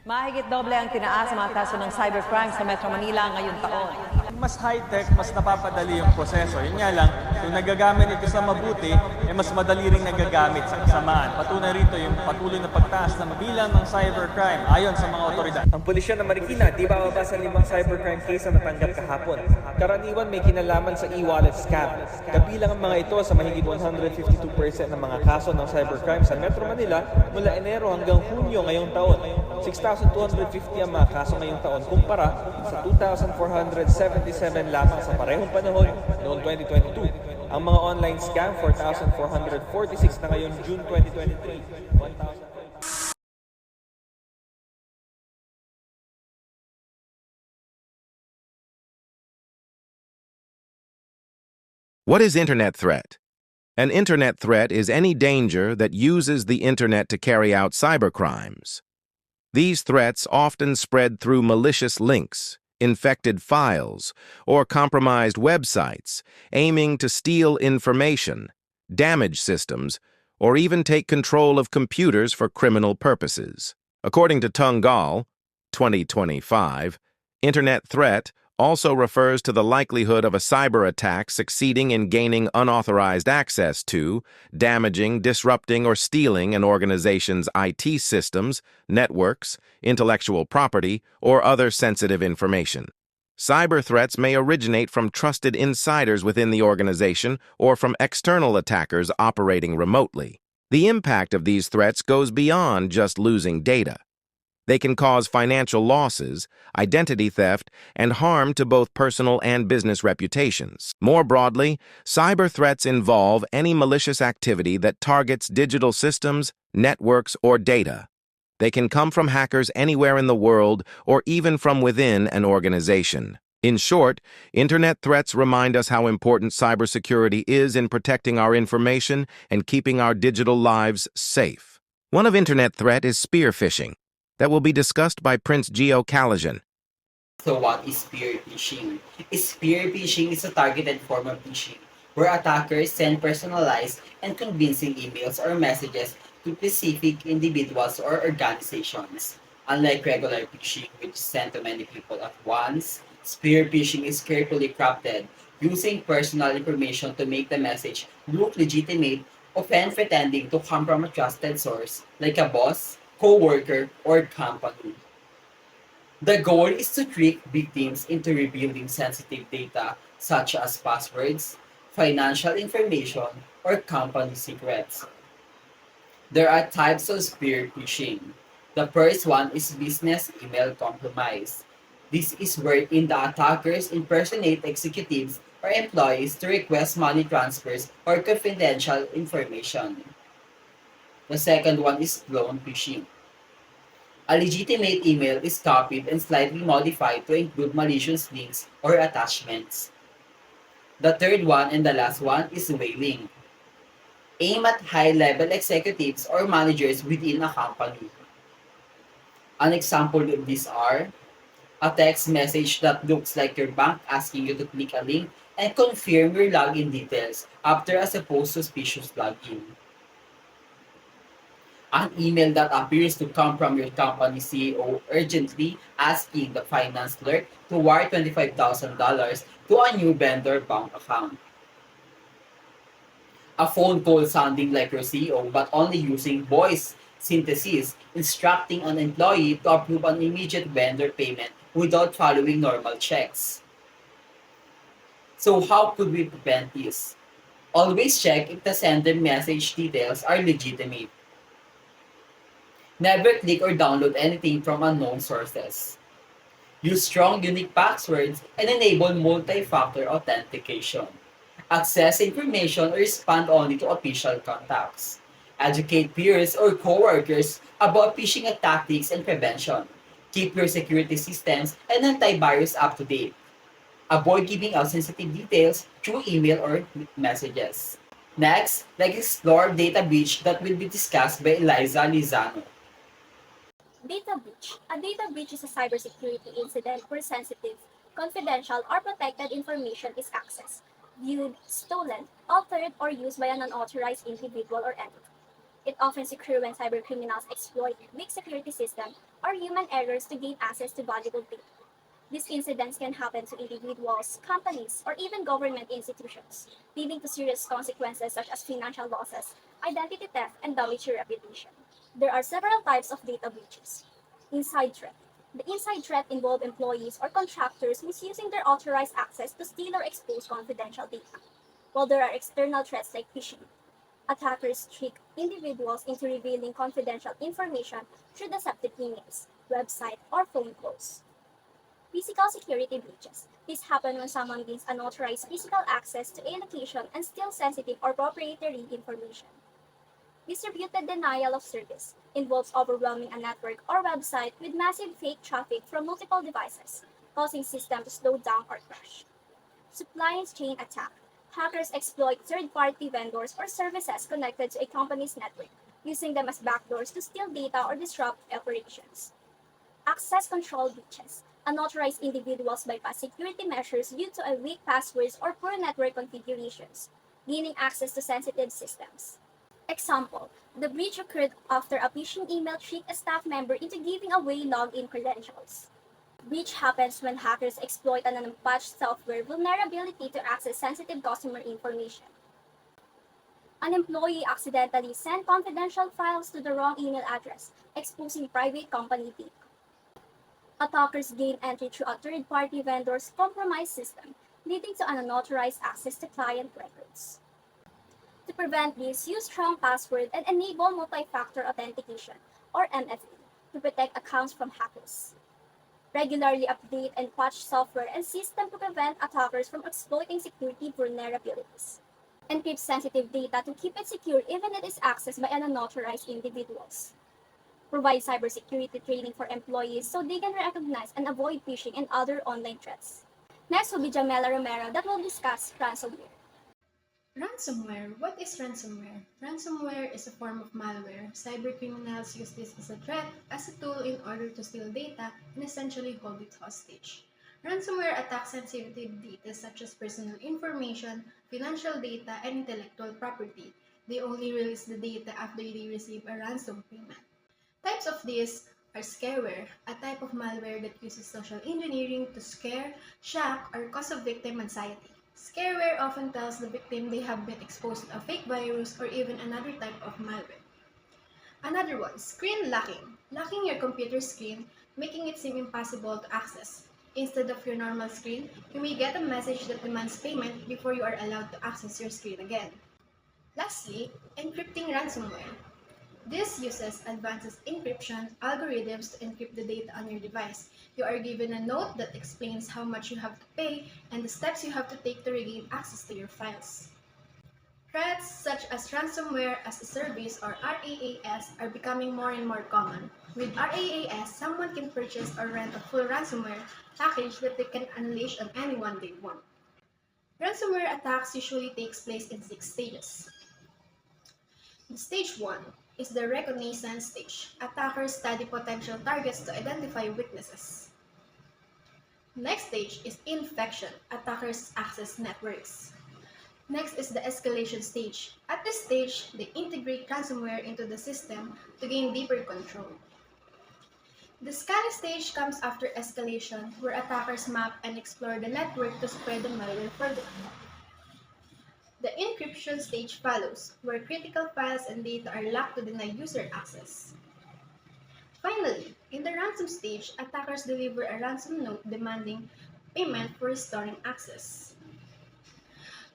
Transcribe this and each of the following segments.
Mahigit doble ang tinaas sa mga kaso ng cybercrime sa Metro Manila ngayong taon. Mas high-tech, mas napapadali yung proseso. Yun nga lang, kung nagagamit ito sa mabuti, mas madali ring nagagamit sa kasamaan. Patunay rito yung patuloy na pagtaas ng bilang ng cybercrime ayon sa mga otoridad. Ang pulisya ng Marikina di bababa sa 5 cybercrime case na natanggap kahapon. Karaniwan may kinalaman sa e-wallet scam. Kabilang ang mga ito sa mahigit 152% ng mga kaso ng cybercrime sa Metro Manila mula Enero hanggang Hunyo ngayong taon. 6,250 ang mga kaso ngayong taon kumpara sa 2,477 lamang sa parehong panahon noong 2022. Ang mga online scam, 4,446 na ngayon June 2023. 1,000. What is Internet threat? An Internet threat is any danger that uses the Internet to carry out cybercrimes. These threats often spread through malicious links, infected files, or compromised websites, aiming to steal information, damage systems, or even take control of computers for criminal purposes. According to Tungal, 2025, Internet threat also refers to the likelihood of a cyber attack succeeding in gaining unauthorized access to, damaging, disrupting, or stealing an organization's IT systems, networks, intellectual property, or other sensitive information. Cyber threats may originate from trusted insiders within the organization or from external attackers operating remotely. The impact of these threats goes beyond just losing data. They can cause financial losses, identity theft, and harm to both personal and business reputations. More broadly, cyber threats involve any malicious activity that targets digital systems, networks, or data. They can come from hackers anywhere in the world or even from within an organization. In short, Internet threats remind us how important cybersecurity is in protecting our information and keeping our digital lives safe. One of Internet threat is spear phishing. That will be discussed by Prince Gio Calajan. So what is spear phishing? Spear phishing is a targeted form of phishing where attackers send personalized and convincing emails or messages to specific individuals or organizations. Unlike regular phishing, which is sent to many people at once, spear phishing is carefully crafted, using personal information to make the message look legitimate, often pretending to come from a trusted source like a boss, co-worker, or company. The goal is to trick victims into revealing sensitive data such as passwords, financial information, or company secrets. There are types of spear phishing. The first one is business email compromise. This is wherein the attackers impersonate executives or employees to request money transfers or confidential information. The second one is clone phishing. A legitimate email is copied and slightly modified to include malicious links or attachments. The third one and the last one is whaling. Aim at high-level executives or managers within a company. An example of these are a text message that looks like your bank asking you to click a link and confirm your login details after a supposed suspicious login. An email that appears to come from your company CEO urgently asking the finance clerk to wire $25,000 to a new vendor bank account. A phone call sounding like your CEO but only using voice synthesis, instructing an employee to approve an immediate vendor payment without following normal checks. So how could we prevent this? Always check if the sender message details are legitimate. Never click or download anything from unknown sources. Use strong, unique passwords and enable multi-factor authentication. Access information or respond only to official contacts. Educate peers or coworkers about phishing tactics and prevention. Keep your security systems and antivirus up to date. Avoid giving out sensitive details through email or messages. Next, let's explore data breach that will be discussed by Eliza Lizano. Data breach. A data breach is a cybersecurity incident where sensitive, confidential, or protected information is accessed, viewed, stolen, altered, or used by an unauthorized individual or entity. It often occurs when cybercriminals exploit weak security systems or human errors to gain access to valuable data. These incidents can happen to individuals, companies, or even government institutions, leading to serious consequences such as financial losses, identity theft, and damage to reputation. There are several types of data breaches. Inside threat. The inside threat involve employees or contractors misusing their authorized access to steal or expose confidential data. While there are external threats like phishing, attackers trick individuals into revealing confidential information through deceptive emails, website, or phone calls. Physical security breaches. This happen when someone gains unauthorized physical access to a location and steals sensitive or proprietary information. Distributed denial of service involves overwhelming a network or website with massive fake traffic from multiple devices, causing systems to slow down or crash. Supply chain attack. Hackers exploit third-party vendors or services connected to a company's network, using them as backdoors to steal data or disrupt operations. Access control breaches. Unauthorized individuals bypass security measures due to a weak passwords or poor network configurations, gaining access to sensitive systems. Example, the breach occurred after a phishing email tricked a staff member into giving away login credentials. Breach happens when hackers exploit an unpatched software vulnerability to access sensitive customer information. An employee accidentally sent confidential files to the wrong email address, exposing private company data. Attackers gain entry through a third-party vendor's compromised system, leading to unauthorized access to client records. To prevent this, use strong password and enable multi-factor authentication, or MFA, to protect accounts from hackers. Regularly update and patch software and system to prevent attackers from exploiting security vulnerabilities. Encrypt sensitive data to keep it secure even if it is accessed by unauthorized individuals. Provide cybersecurity training for employees so they can recognize and avoid phishing and other online threats. Next will be Jamela Romero that will discuss ransomware. Ransomware. What is ransomware? Ransomware is a form of malware. Cybercriminals use this as a threat, as a tool in order to steal data and essentially hold it hostage. Ransomware attacks sensitive data such as personal information, financial data, and intellectual property. They only release the data after they receive a ransom payment. Types of these are scareware, a type of malware that uses social engineering to scare, shock, or cause a victim anxiety. Scareware often tells the victim they have been exposed to a fake virus or even another type of malware. Another one, screen locking. Locking your computer screen, making it seem impossible to access. Instead of your normal screen, you may get a message that demands payment before you are allowed to access your screen again. Lastly, encrypting ransomware. This uses advanced encryption algorithms to encrypt the data on your device. You are given a note that explains how much you have to pay and the steps you have to take to regain access to your files. Threats such as ransomware as a service or RAAS are becoming more and more common. With RAAS, someone can purchase or rent a full ransomware package that they can unleash on anyone they want. Ransomware attacks usually takes place in 6 stages. Stage 1 is the reconnaissance stage. Attackers study potential targets to identify weaknesses. Next stage is infection. Attackers access networks. Next is the escalation stage. At this stage, they integrate ransomware into the system to gain deeper control. The scanning stage comes after escalation, where attackers map and explore the network to spread the malware further. The encryption stage follows, where critical files and data are locked to deny user access. Finally, in the ransom stage, attackers deliver a ransom note demanding payment for restoring access.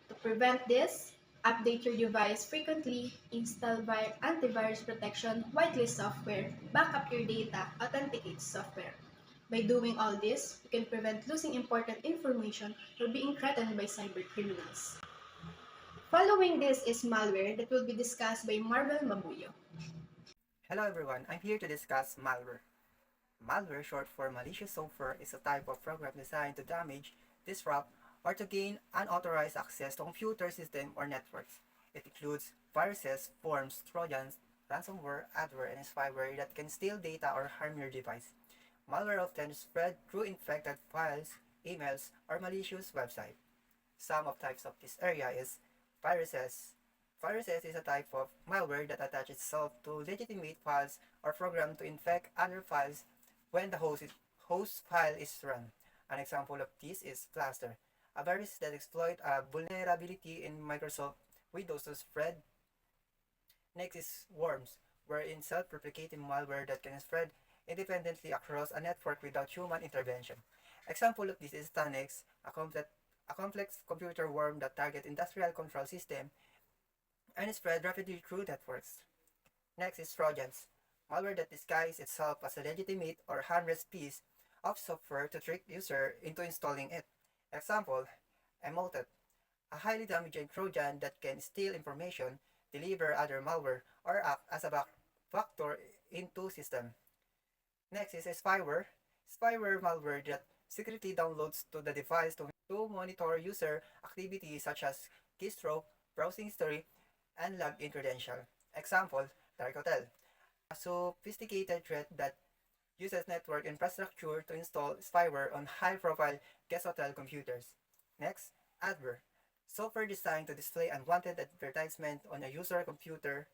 To prevent this, update your device frequently, install antivirus protection, whitelist software, backup your data, authenticate software. By doing all this, you can prevent losing important information or being threatened by cybercriminals. Following this is malware that will be discussed by Marvel Mabuyo. Hello everyone, I'm here to discuss malware. Malware, short for malicious software, is a type of program designed to damage, disrupt, or to gain unauthorized access to computer system or networks. It includes viruses, worms, trojans, ransomware, adware, and spyware that can steal data or harm your device. Malware often spread through infected files, emails, or malicious websites. Some of types of this area is viruses, Viruses is a type of malware that attaches itself to legitimate files or program to infect other files when the host file is run. An example of this is Plaster, a virus that exploits a vulnerability in Microsoft Windows to spread. Next is Worms, wherein self-replicating malware that can spread independently across a network without human intervention. Example of this is Tanex, a complex computer worm that targets industrial control system and spread rapidly through networks. Next is Trojans, malware that disguises itself as a legitimate or harmless piece of software to trick user into installing it. Example, Emotet, a highly damaging Trojan that can steal information, deliver other malware, or act as a backdoor into system. Next is spyware malware that secretly downloads to the device to monitor user activity such as keystroke, browsing history, and login credential. Example, Dark Hotel, a sophisticated threat that uses network infrastructure to install spyware on high-profile guest hotel computers. Next, adware, software designed to display unwanted advertisement on a user computer,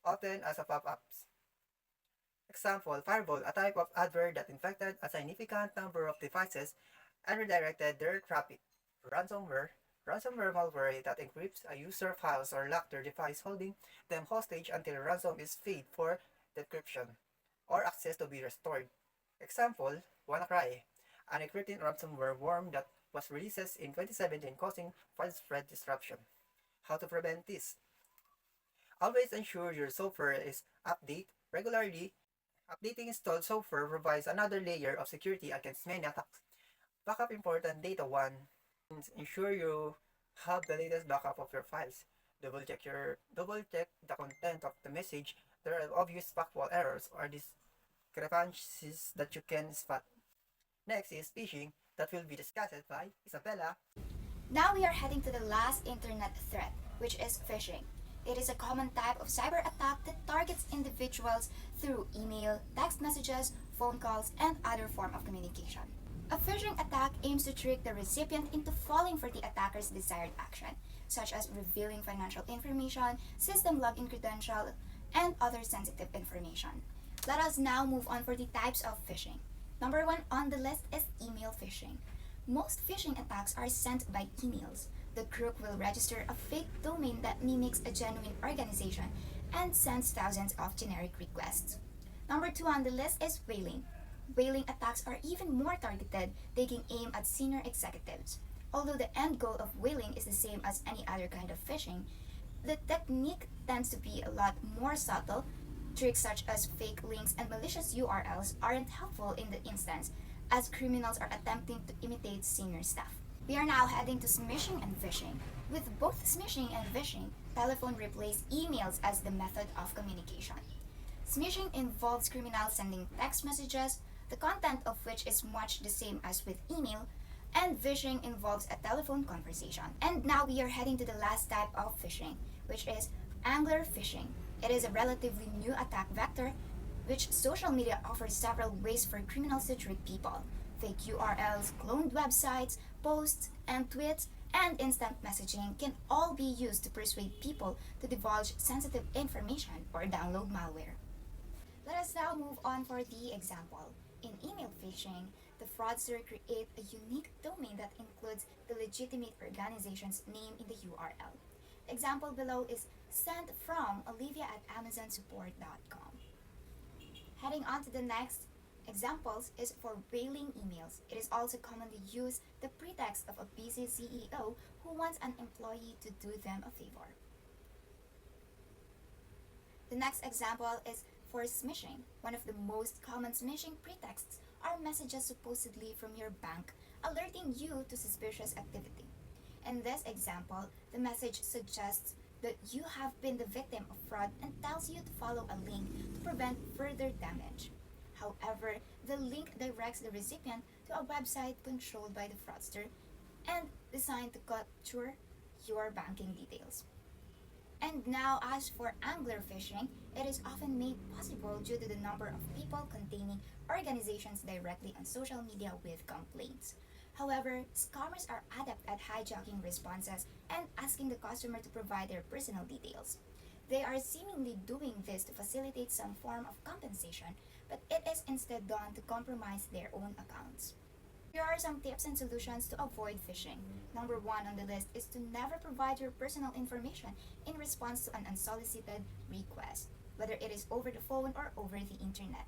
often as a pop-ups. Example, Fireball, a type of adware that infected a significant number of devices and redirected their traffic. Ransomware, ransomware malware that encrypts a user files or lock their device, holding them hostage until ransom is paid for decryption or access to be restored. Example, WannaCry, an encrypted ransomware worm that was released in 2017 causing widespread disruption. How to prevent this? Always ensure your software is updated regularly. Updating installed software provides another layer of security against many attacks. Backup important data. 1. Ensure you have the latest backup of your files. Double check the content of the message. There are obvious factual errors or discrepancies that you can spot. Next is phishing, that will be discussed by Isabella. Now we are heading to the last internet threat, which is phishing. It is a common type of cyber attack that targets individuals through email, text messages, phone calls, and other form of communication. A phishing attack aims to trick the recipient into falling for the attacker's desired action, such as revealing financial information, system login credential, and other sensitive information. Let us now move on for the types of phishing. Number 1 on the list is email phishing. Most phishing attacks are sent by emails. The crook will register a fake domain that mimics a genuine organization and sends thousands of generic requests. Number 2 on the list is whaling. Whaling attacks are even more targeted, taking aim at senior executives. Although the end goal of whaling is the same as any other kind of phishing, the technique tends to be a lot more subtle. Tricks such as fake links and malicious URLs aren't helpful in the instance, as criminals are attempting to imitate senior staff. We are now heading to smishing and phishing. With both smishing and phishing, telephone replaced emails as the method of communication. Smishing involves criminals sending text messages, the content of which is much the same as with email, and phishing involves a telephone conversation. And now we are heading to the last type of phishing, which is angler phishing. It is a relatively new attack vector, which social media offers several ways for criminals to trick people. Fake URLs, cloned websites, posts, and tweets, and instant messaging can all be used to persuade people to divulge sensitive information or download malware. Let us now move on for the example. In email phishing, the fraudster creates a unique domain that includes the legitimate organization's name in the URL. The example below is sent from olivia@amazonsupport.com. Heading on to the next examples is for whaling emails. It is also commonly used the pretext of a busy CEO who wants an employee to do them a favor. The next example is for smishing. One of the most common smishing pretexts are messages supposedly from your bank alerting you to suspicious activity. In this example, the message suggests that you have been the victim of fraud and tells you to follow a link to prevent further damage. However, the link directs the recipient to a website controlled by the fraudster and designed to capture your banking details. And now, as for angler phishing, it is often made possible due to the number of people containing organizations directly on social media with complaints. However, scammers are adept at hijacking responses and asking the customer to provide their personal details. They are seemingly doing this to facilitate some form of compensation, but it is instead done to compromise their own accounts. Here are some tips and solutions to avoid phishing. Number 1 on the list is to never provide your personal information in response to an unsolicited request, whether it is over the phone or over the internet.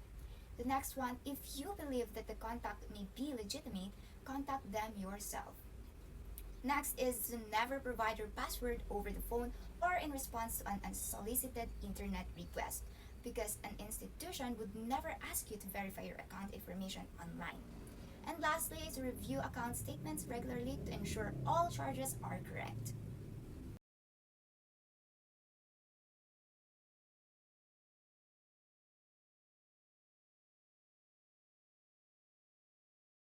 The next one, if you believe that the contact may be legitimate, contact them yourself. Next is to never provide your password over the phone or in response to an unsolicited internet request, because an institution would never ask you to verify your account information online. And lastly is to review account statements regularly to ensure all charges are correct.